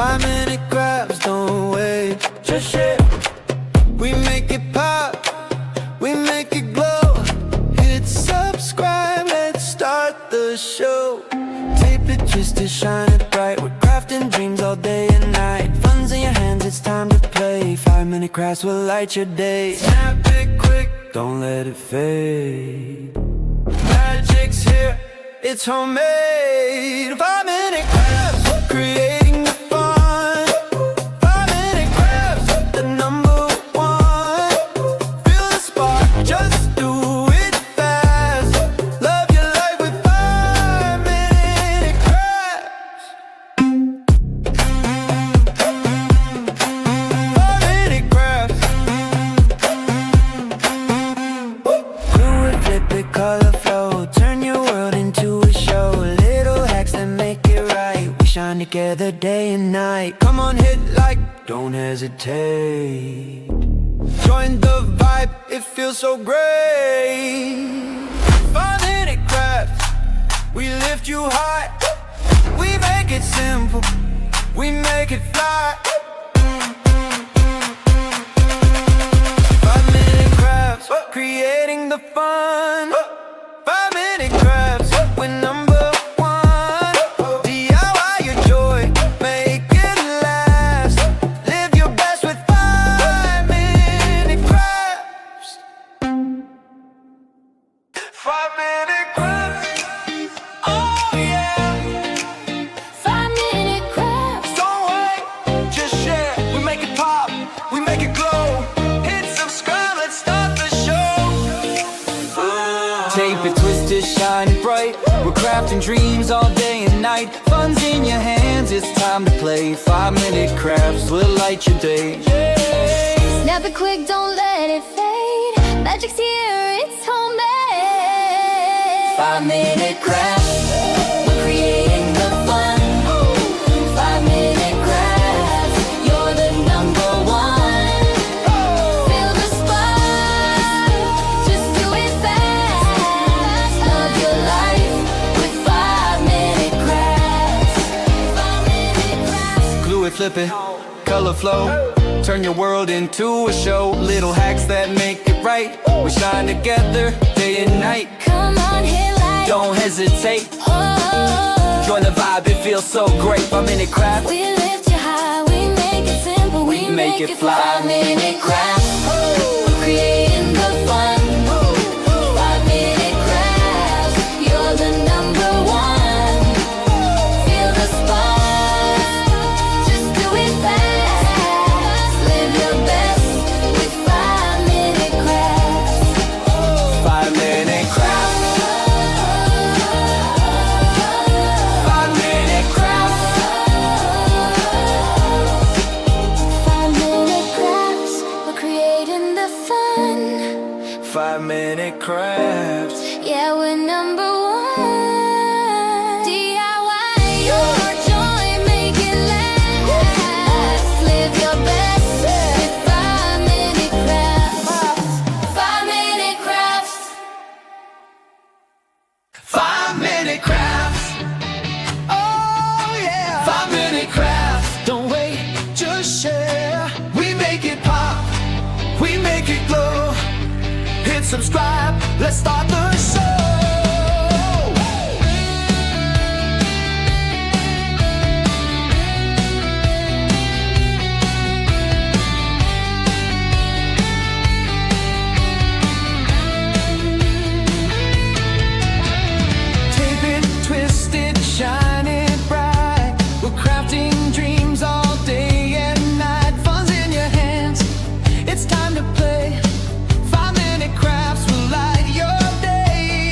5-minute crafts, don't wait, just share. We make it pop, we make it glow. Hit subscribe, let's start the show. Tape it, twist it, shine it bright. We're crafting dreams all day and night. Fun's in your hands, it's time to play. 5-minute crafts will light your day. Snap it quick, don't let it fade. Magic's here, it's homemade. 5-minute crafts, creating the fun. 5-minute crafts, the number one. Feel the spark, just do it fast. Love your life with 5-minute crafts. 5-minute crafts. Do it, flip it, color flow. Turn your world into a show. Little hacks that make it right. We shine together day and night. Come on, hit like, don't hesitate. Join the vibe, it feels so great. 5-minute crafts, we lift you high. We make it simple, we make it fly. 5-minute crafts, creating the fun. 5-minute crafts, we're number one. DIY your joy, make it last. Live your best with 5-minute crafts. 5-minute crafts, oh yeah. 5-minute crafts. Don't wait, just share. We make it pop, we make it glow. Hit subscribe, let's start the show. Tape it, twist it, shine it bright. We're crafting dreams all day and night. Fun's in your hands, it's time to play. 5-minute crafts will light your day. Snap it quick, don't let it fade. Magic's here, it's homemade. 5-minute crafts, we're creating the fun. 5-minute crafts, you're the number one. Feel the spark, just do it fast. Love your life with 5-minute crafts. 5-minute crafts. Glue it, flip it, color flow. Turn your world into a show. Little hacks that make it right. We shine together day and night. Come on, hit like, Don't hesitate, oh. join the vibe, it feels so great. 5-minute craft, We lift you high, we make it simple, we make it fly. 5-minute crafts, we're creating the fun. 5-minute crafts, you're the number one. Feel the spark, just do it fast. Live your best with 5-minute crafts. 5-minute craft, 5-minute craft. 5-minute crafts, we're creating the fun. 5-minute crafts. Yeah, we're number one. DIY your joy, make it last. Live your best with 5-minute crafts. 5-minute crafts. 5-minute crafts, oh yeah. 5-minute crafts, don't wait, just share. We make it pop, we make it glow. Hit subscribe, let's start the show. Tape it, twist it, shine it bright. We're crafting dreams all day and night. Fun's in your hands, it's time to play. 5-minute crafts will light your day.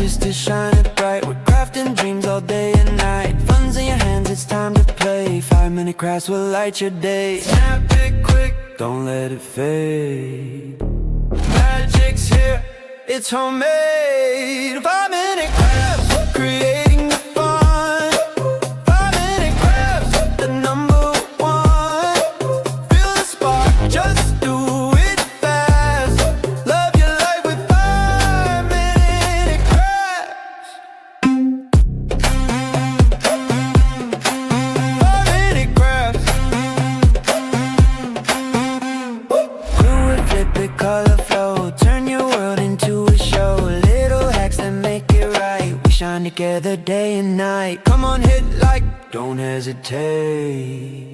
just to shine it bright. We're crafting dreams all day and night. Fun's in your hands, it's time to play. 5-minute crafts will light your day. Snap it quick, don't let it fade. Magic's here, it's homemade. 5-minute crafts, creating the fun. 5-minute crafts, the number one. Feel the spark, just do it fast. Love your life with 5-minute crafts. 5-minute crafts. Glue it, flip it, color flow. Turn your world into a show. Little hacks that make it right. We shine together day and night. Come on, hit like, don't hesitate.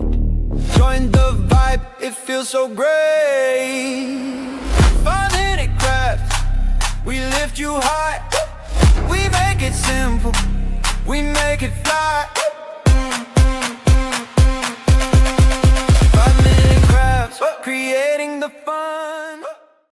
Join the vibe, it feels so great. 5-minute crafts, we lift you high. We make it simple, we make it fly. 5-minute crafts, create